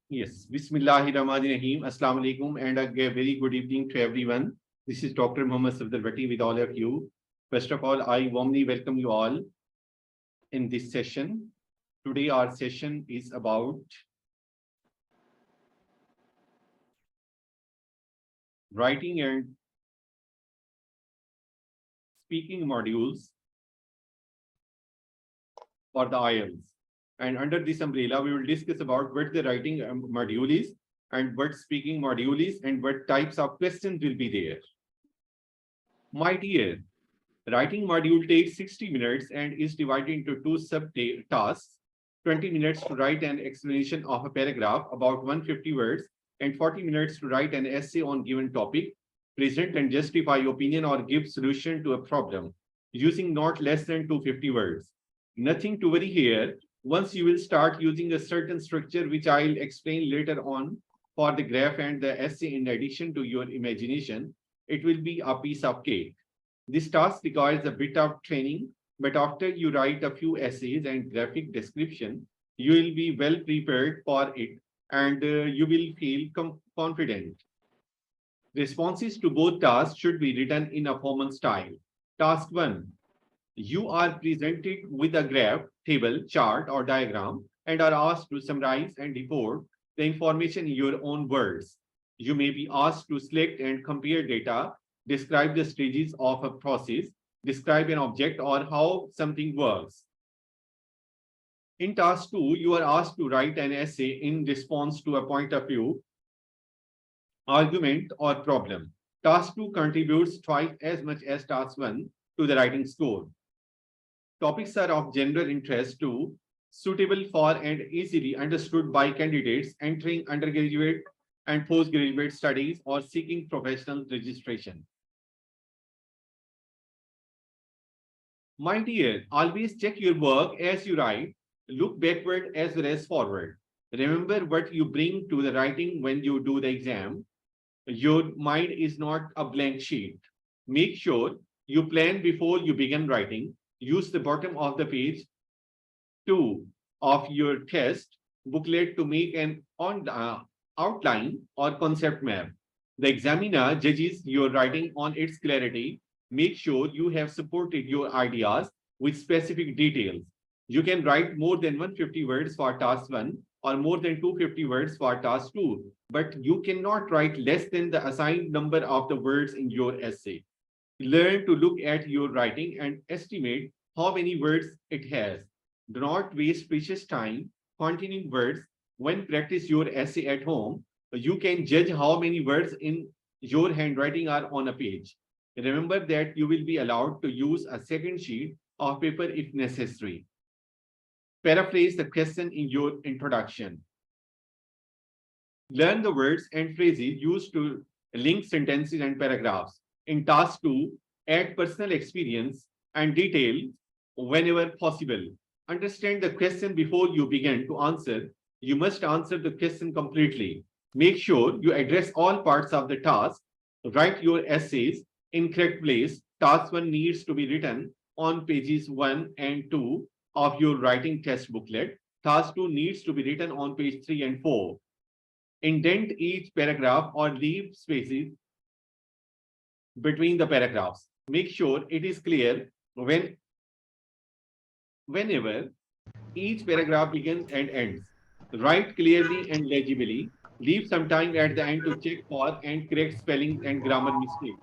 Yes, Bismillahirrahmanirrahim. Assalamu alaikum and a very good evening to everyone. This is Dr. Muhammad Safdar with all of you. First of all, I warmly welcome you all in this session. Today, our session is about writing and speaking modules for the IELTS. And under this umbrella, we will discuss about what the writing module is and what speaking module is and what types of questions will be there. My dear, writing module takes 60 minutes and is divided into two sub-tasks, 20 minutes to write an explanation of a paragraph about 150 words and 40 minutes to write an essay on given topic, present and justify opinion or give solution to a problem using not less than 250 words. Nothing to worry here. Once you will start using a certain structure, which I'll explain later on for the graph and the essay in addition to your imagination, it will be a piece of cake. This task requires a bit of training, but after you write a few essays and graphic description, you will be well prepared for it and you will feel confident. Responses to both tasks should be written in a formal style. Task 1. You are presented with a graph, table, chart, or diagram and are asked to summarize and report the information in your own words. You may be asked to select and compare data, describe the stages of a process, describe an object, or how something works. In task 2, you are asked to write an essay in response to a point of view, argument, or problem. Task 2 contributes twice as much as task 1 to the writing score. Topics are of general interest too, suitable for and easily understood by candidates entering undergraduate and postgraduate studies or seeking professional registration. My dear, always check your work as you write. Look backward as well as forward. Remember what you bring to the writing when you do the exam. Your mind is not a blank sheet. Make sure you plan before you begin writing. Use the bottom of the page 2 of your test booklet to make an outline or concept map. The examiner judges your writing on its clarity. Make sure you have supported your ideas with specific details. You can write more than 150 words for task 1 or more than 250 words for task 2, but you cannot write less than the assigned number of the words in your essay. Learn to look at your writing and estimate how many words it has. Do not waste precious time containing words. When practice your essay at home, you can judge how many words in your handwriting are on a page. Remember that you will be allowed to use a second sheet of paper if necessary. Paraphrase the question in your introduction. Learn the words and phrases used to link sentences and paragraphs. In task 2, add personal experience and detail whenever possible. Understand the question before you begin to answer. You must answer the question completely. Make sure you address all parts of the task. Write your essays in correct place. Task 1 needs to be written on pages 1 and 2 of your writing test booklet. Task 2 needs to be written on page 3 and 4. Indent each paragraph or leave spaces between the paragraphs. Make sure it is clear whenever each paragraph begins and ends. Write clearly and legibly. Leave some time at the end to check for and correct spelling and grammar mistakes.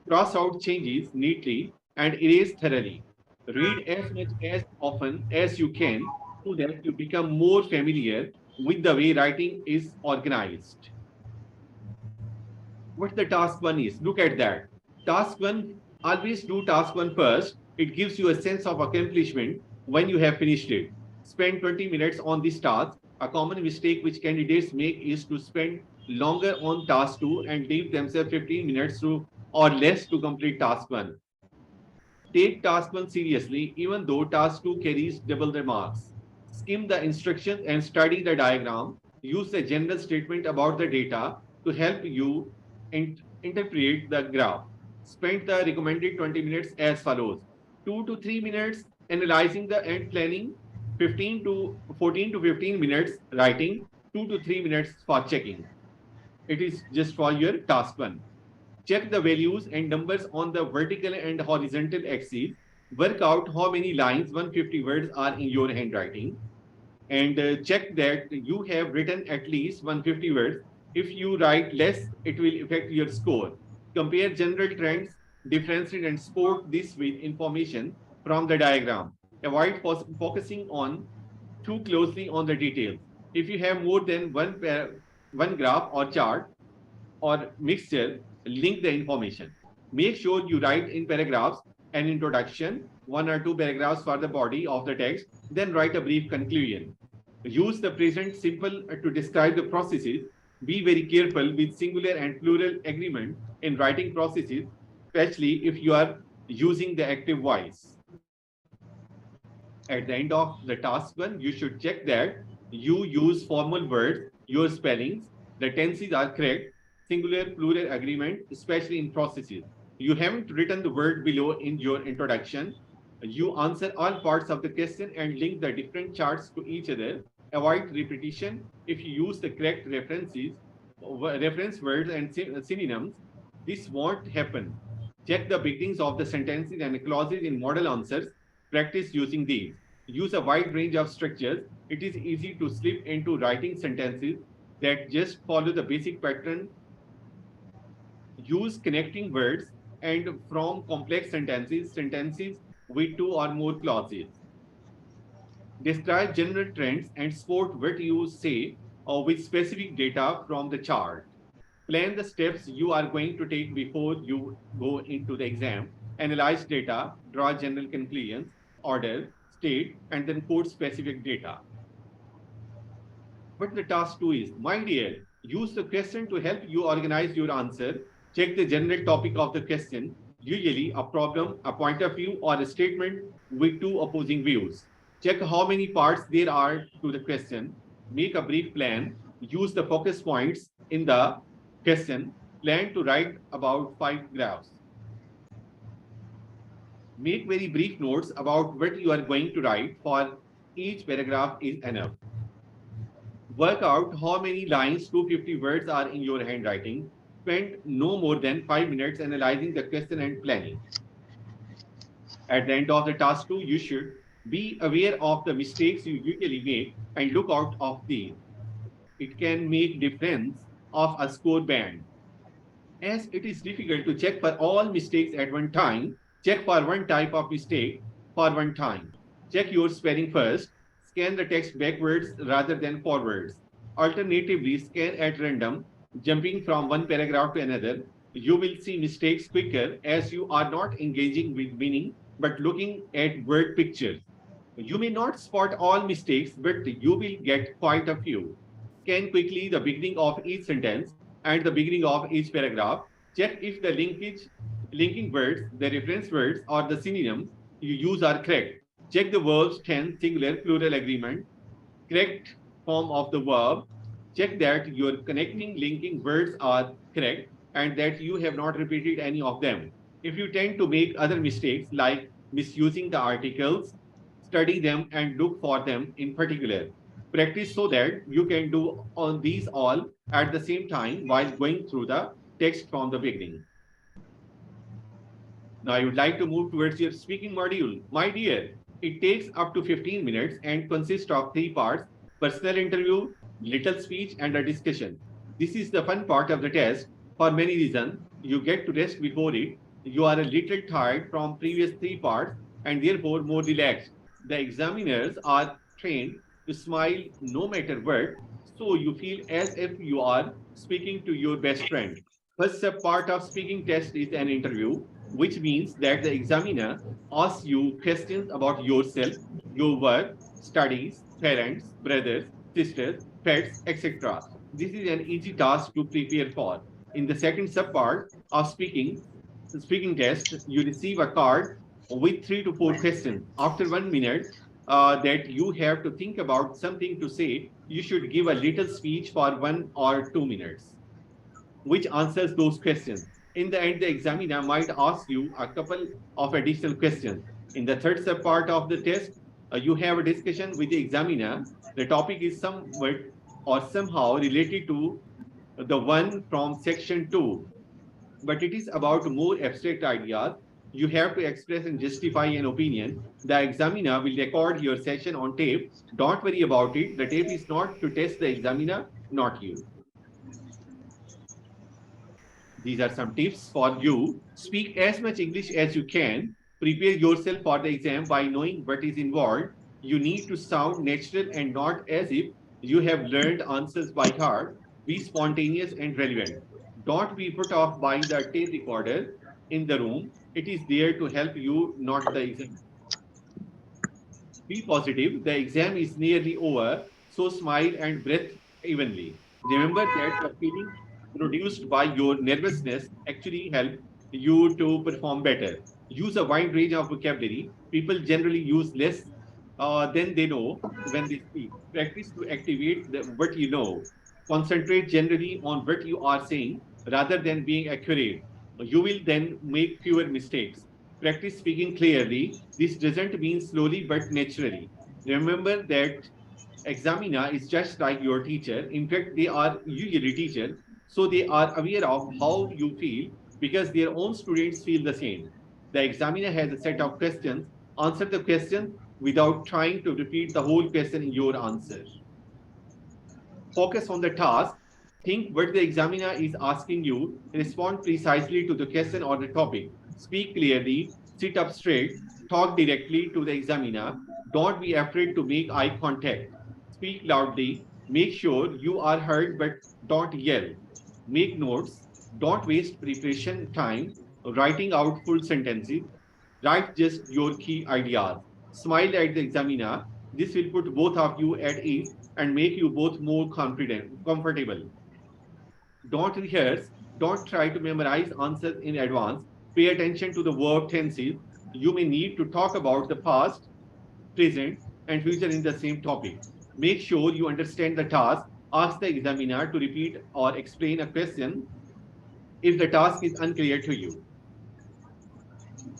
Cross out changes neatly and erase thoroughly. Read as much as often as you can so that you become more familiar with the way writing is organized. What the task 1 is? Look at that. Task 1, always do task 1 first. It gives you a sense of accomplishment when you have finished it. Spend 20 minutes on this task. A common mistake which candidates make is to spend longer on task 2 and leave themselves 15 minutes or less to complete task 1. Take task 1 seriously, even though task 2 carries double the marks. Skim the instructions and study the diagram. Use the general statement about the data to help you interpret the graph. Spend the recommended 20 minutes as follows. 2 to 3 minutes analyzing the and planning, 14 to 15 minutes writing, 2 to 3 minutes for checking. It is just for your task one. Check the values and numbers on the vertical and horizontal axes. Work out how many lines, 150 words, are in your handwriting, and check that you have written at least 150 words. If you write less, it will affect your score. Compare general trends, differences, and support this with information from the diagram. Avoid focusing on too closely on the details. If you have more than one graph or chart or mixture, link the information. Make sure you write in paragraphs an introduction, 1 or 2 paragraphs for the body of the text, then write a brief conclusion. Use the present simple to describe the processes. Be very careful with singular and plural agreement in writing processes, especially if you are using the active voice. At the end of the task one, you should check that you use formal words, your spellings, the tenses are correct, singular, plural agreement, especially in processes. You haven't written the word below in your introduction. You answer all parts of the question and link the different charts to each other. Avoid repetition. If you use the correct reference words and synonyms, this won't happen. Check the beginnings of the sentences and clauses in model answers. Practice using these. Use a wide range of structures. It is easy to slip into writing sentences that just follow the basic pattern. Use connecting words and from complex sentences with two or more clauses. Describe general trends and support what you say or with specific data from the chart. Plan the steps you are going to take before you go into the exam. Analyze data, draw general conclusions, order, state, and then quote specific data. But the task two is, my dear, use the question to help you organize your answer. Check the general topic of the question, usually a problem, a point of view, or a statement with two opposing views. Check how many parts there are to the question. Make a brief plan. Use the focus points in the question. Plan to write about 5 graphs. Make very brief notes about what you are going to write. For each paragraph is enough. Work out how many lines, 250 words, are in your handwriting. Spend no more than 5 minutes analyzing the question and planning. At the end of the task two, you should be aware of the mistakes you usually make and look out of these. It can make difference of a score band. As it is difficult to check for all mistakes at one time, check for one type of mistake for one time. Check your spelling first. Scan the text backwards rather than forwards. Alternatively, scan at random, jumping from one paragraph to another. You will see mistakes quicker as you are not engaging with meaning but looking at word pictures. You may not spot all mistakes, but you will get quite a few. Scan quickly the beginning of each sentence and the beginning of each paragraph. Check if the linking words, the reference words, or the synonyms you use are correct. Check the verbs tense, singular, plural agreement, correct form of the verb. Check that your connecting, linking words are correct and that you have not repeated any of them. If you tend to make other mistakes like misusing the articles, study them and look for them in particular. Practice so that you can do on these all at the same time while going through the text from the beginning. Now I would like to move towards your speaking module. My dear, it takes up to 15 minutes and consists of 3 parts: personal interview, little speech, and a discussion. This is the fun part of the test. For many reasons, you get to rest before it. You are a little tired from previous 3 parts and therefore more relaxed. The examiners are trained to smile no matter what, so you feel as if you are speaking to your best friend. First part of speaking test is an interview, which means that the examiner asks you questions about yourself, your work, studies, parents, brothers, sisters, pets, etc. This is an easy task to prepare for. In the second subpart of speaking test, you receive a card with 3 to 4 questions. After 1 minute, that you have to think about something to say, you should give a little speech for 1 or 2 minutes which answers those questions. In the end, the examiner might ask you a couple of additional questions. In the third sub part of the test, you have a discussion with the examiner. The topic is somewhat or somehow related to the one from section 2, but it is about more abstract ideas. You have to express and justify an opinion. The examiner will record your session on tape. Don't worry about it. The tape is not to test the examiner, not you. These are some tips for you. Speak as much English as you can. Prepare yourself for the exam by knowing what is involved. You need to sound natural and not as if you have learned answers by heart. Be spontaneous and relevant. Don't be put off by the tape recorder in the room. It is there to help you, not the exam. Be positive. The exam is nearly over, so smile and breathe evenly. Remember that the feeling produced by your nervousness actually help you to perform better. Use a wide range of vocabulary. People generally use less than they know when they speak. Practice to activate what you know. Concentrate generally on what you are saying rather than being accurate. You will then make fewer mistakes. Practice speaking clearly. This doesn't mean slowly but naturally. Remember that examiner is just like your teacher. In fact, they are usually teachers, so they are aware of how you feel because their own students feel the same. The examiner has a set of questions. Answer the question without trying to repeat the whole question in your answer. Focus on the task. Think what the examiner is asking you. Respond precisely to the question or the topic. Speak clearly. Sit up straight. Talk directly to the examiner. Don't be afraid to make eye contact. Speak loudly. Make sure you are heard, but don't yell. Make notes. Don't waste preparation time writing out full sentences. Write just your key ideas. Smile at the examiner. This will put both of you at ease and make you both more comfortable. Don't rehearse. Don't try to memorize answers in advance. Pay attention to the verb tenses. You may need to talk about the past, present, and future in the same topic. Make sure you understand the task. Ask the examiner to repeat or explain a question if the task is unclear to you.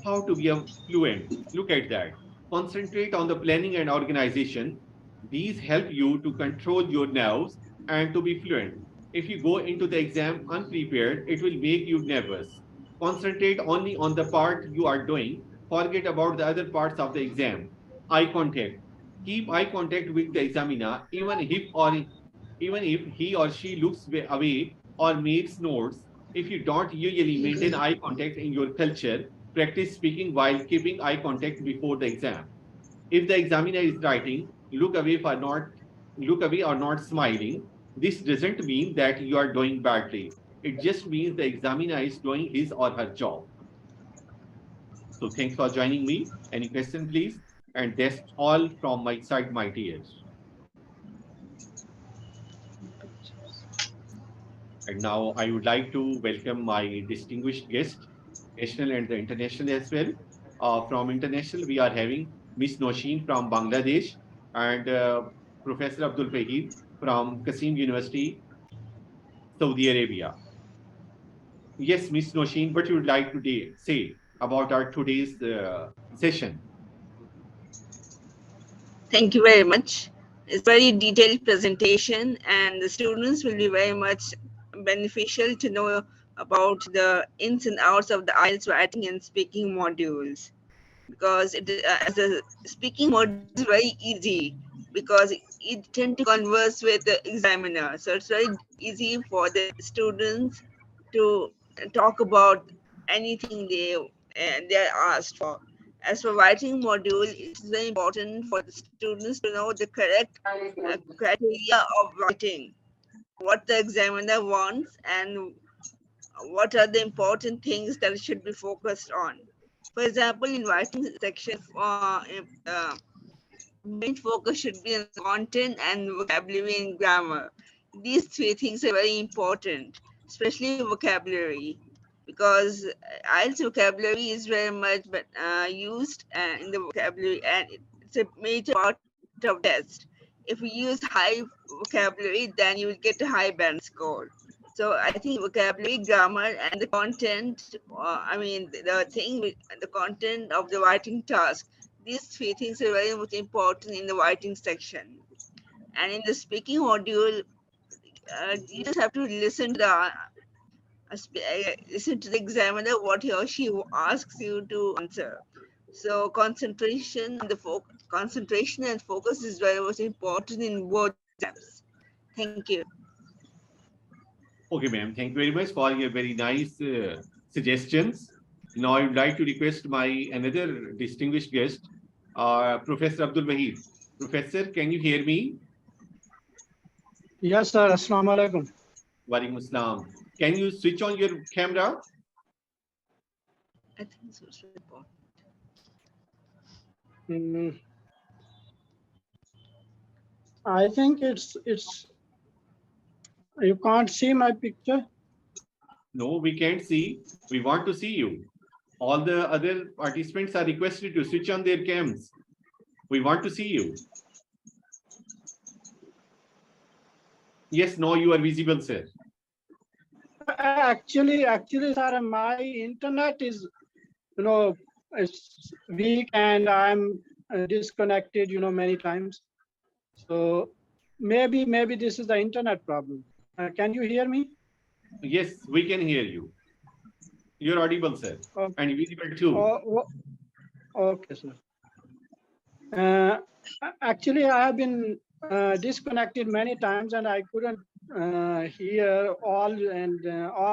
How to be a fluent. Look at that. Concentrate on the planning and organization. These help you to control your nerves and to be fluent. If you go into the exam unprepared, it will make you nervous. Concentrate only on the part you are doing. Forget about the other parts of the exam. Eye contact. Keep eye contact with the examiner, even if he or she looks away or makes notes. If you don't usually maintain eye contact in your culture, practice speaking while keeping eye contact before the exam. If the examiner is writing, look away or not smiling. This doesn't mean that you are doing badly. It just means the examiner is doing his or her job. So thanks for joining me. Any question, please? And that's all from my side, my dears. And now I would like to welcome my distinguished guest, national and the international as well. From international, we are having Miss Noshin from Bangladesh and Professor Abdul Fahid from Qasim University, Saudi Arabia. Yes, Miss Noshin, what you would like to say about our today's session? Thank you very much. It's very detailed presentation, and the students will be very much beneficial to know about the ins and outs of the IELTS writing and speaking modules. Because as a speaking module is very easy because it tend to converse with the examiner, so it's very easy for the students to talk about anything they're asked for. As for writing module, it's very important for the students to know the correct criteria of writing, what the examiner wants, and what are the important things that should be focused on. For example, in writing section, main focus should be on the content and vocabulary and grammar. These three things are very important, especially vocabulary, because IELTS vocabulary is very much used in the vocabulary, and it's a major part of test. If you use high vocabulary, then you will get a high band score. So I think vocabulary, grammar, and the content, the content of the writing task, these three things are very much important in the writing section. And in the speaking module, you just have to listen to the examiner what he or she asks you to answer. So concentration and focus is very much important in both exams. Thank you. Okay, ma'am. Thank you very much for your very nice suggestions. Now, I would like to request my another distinguished guest, Professor Abdul Wahid. Professor, can you hear me? Yes, sir. Assalamu alaikum. Walaikum Assalam. Can you switch on your camera? I think this was important. Mm, I think it's you can't see my picture. No, we can't see. We want to see you. All the other participants are requested to switch on their cams. We want to see you. Yes, now you are visible, sir. Actually, sir, my internet is it's weak and I'm disconnected many times. So maybe this is the internet problem. Can you hear me? Yes, we can hear you. You're audible, sir, and visible too. Okay, sir. Actually, I have been disconnected many times and I couldn't hear all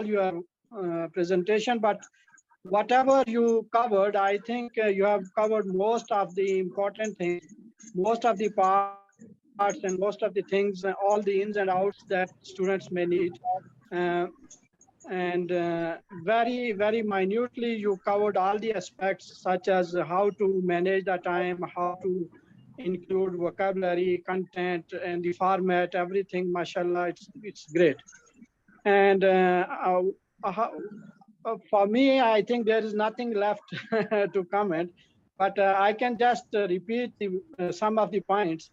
your presentation, but whatever you covered, I think you have covered most of the important things, most of the parts and most of the things, all the ins and outs that students may need. Uh, and very minutely you covered all the aspects such as how to manage the time, how to include vocabulary, content, and the format, everything. Mashallah, it's great. And for me, I think there is nothing left to comment, but I can just repeat some of the points.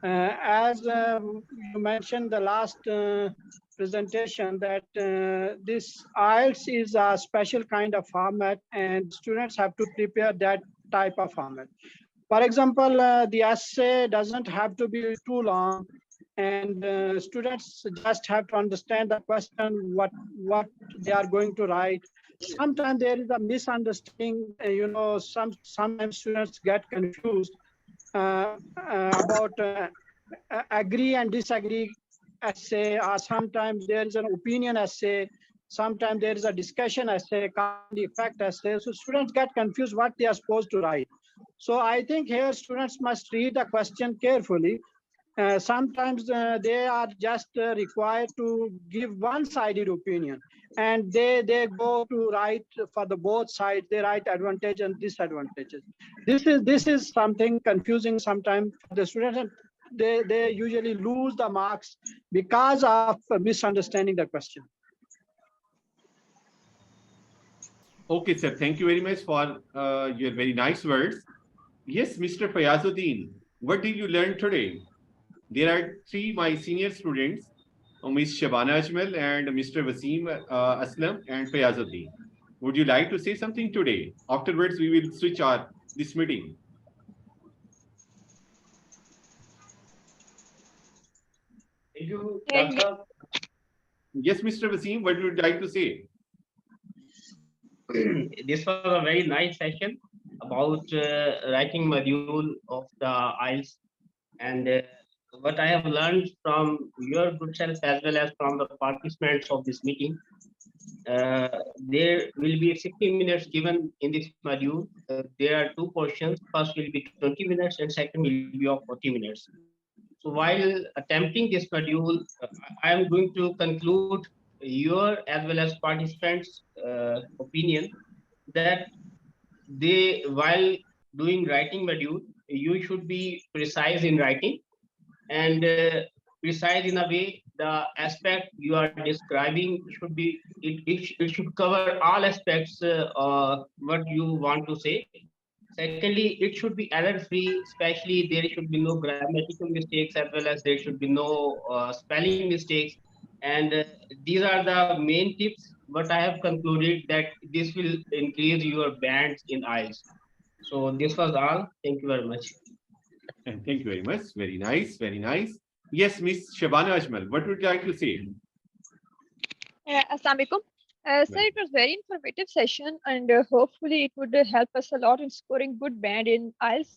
As you mentioned the last presentation that this IELTS is a special kind of format and students have to prepare that type of format. For example, the essay doesn't have to be too long and students just have to understand the question, what they are going to write. Sometimes there is a misunderstanding, sometimes students get confused about agree and disagree essay, or sometimes there is an opinion essay, sometimes there is a discussion essay, cause and effect essay. So students get confused what they are supposed to write. So I think here students must read the question carefully. Sometimes they are just required to give one-sided opinion, and they go to write for the both sides. They write advantage and disadvantages. This is something confusing sometimes for the students, and they usually lose the marks because of misunderstanding the question. Okay, sir. Thank you very much for your very nice words. Yes, Mr. Fayazuddin, what did you learn today? There are three my senior students, Ms. Shabana Ajmal and Mr. Wasim Aslam and Fayazuddin. Would you like to say something today? Afterwards, we will switch this meeting. Thank you, Doctor. Yes, Mr. Wasim, what would you like to say? This was a very nice session about writing module of the IELTS, and what I have learned from your good self as well as from the participants of this meeting. There will be 60 minutes given in this module. There are two portions. First will be 20 minutes and second will be of 40 minutes. So while attempting this module, I am going to conclude your as well as participants' opinion that while doing writing module, you should be precise in writing and precise in a way the aspect you are describing should be it should cover all aspects what you want to say. Secondly, it should be error free, especially there should be no grammatical mistakes as well as there should be no spelling mistakes. And these are the main tips. What I have concluded that this will increase your bands in IELTS. So this was all. Thank you very much. And thank you very much. Very nice, very nice. Yes, Miss Shabana Ajmal, what would you like to say? Assalamu alaikum. Sir, it was very informative session, and hopefully it would help us a lot in scoring good band in IELTS.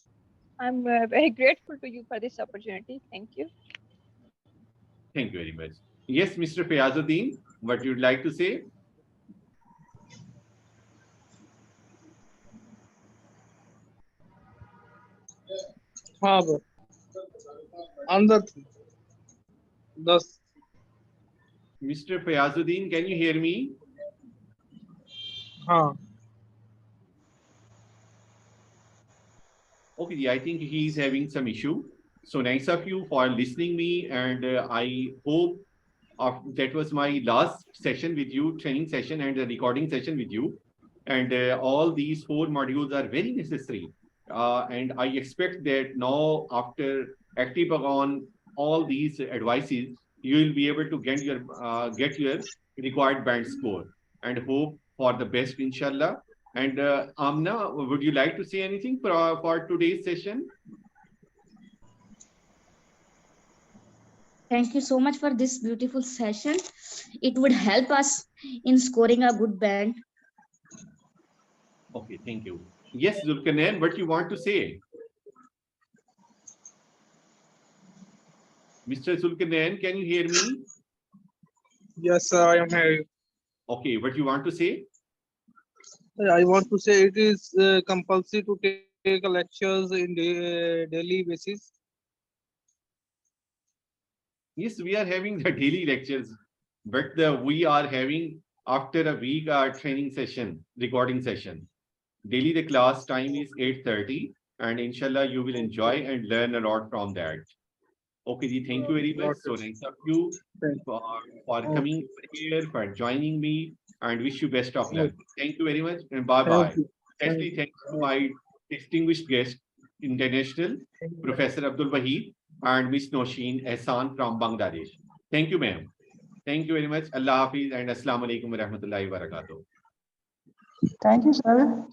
I'm very grateful to you for this opportunity. Thank you. Thank you very much. Yes, Mr. Fayazuddin, what you'd like to say? हाँ bro. Another thing. Thus, Mr. Fayazuddin, can you hear me? हाँ. Okay, I think he's having some issue. So nice of you for listening me, and I hope that was my last session with you, training session and the recording session with you. And all these 4 modules are very necessary. And I expect that now, after active on all these advices, you will be able to get your required band score, and hope for the best, inshallah. And Amna, would you like to say anything for today's session? Thank you so much for this beautiful session. It would help us in scoring a good band. Okay, thank you. Yes, Zulkarnain, what you want to say? Mr. Zulkarnain, can you hear me? Yes, I am here. Okay, what you want to say? I want to say it is compulsory to take lectures in daily basis. Yes, we are having the daily lectures, but we are having after a week our training session, recording session. Daily the class time is 8:30, and inshallah you will enjoy and learn a lot from that. Okay, ji, thank you very much. So nice of you Thank for coming here, for joining me, and wish you best of luck. Thank you very much, and bye bye. Thank you. Especially thanks to my distinguished guest, international Professor Abdul Wahid and Miss Noshin Ehsan from Bangladesh. Thank you, ma'am. Thank you very much. Allah Hafiz and Assalamu alaikum wa rahmatullahi wa barakatuh. Thank you, sir.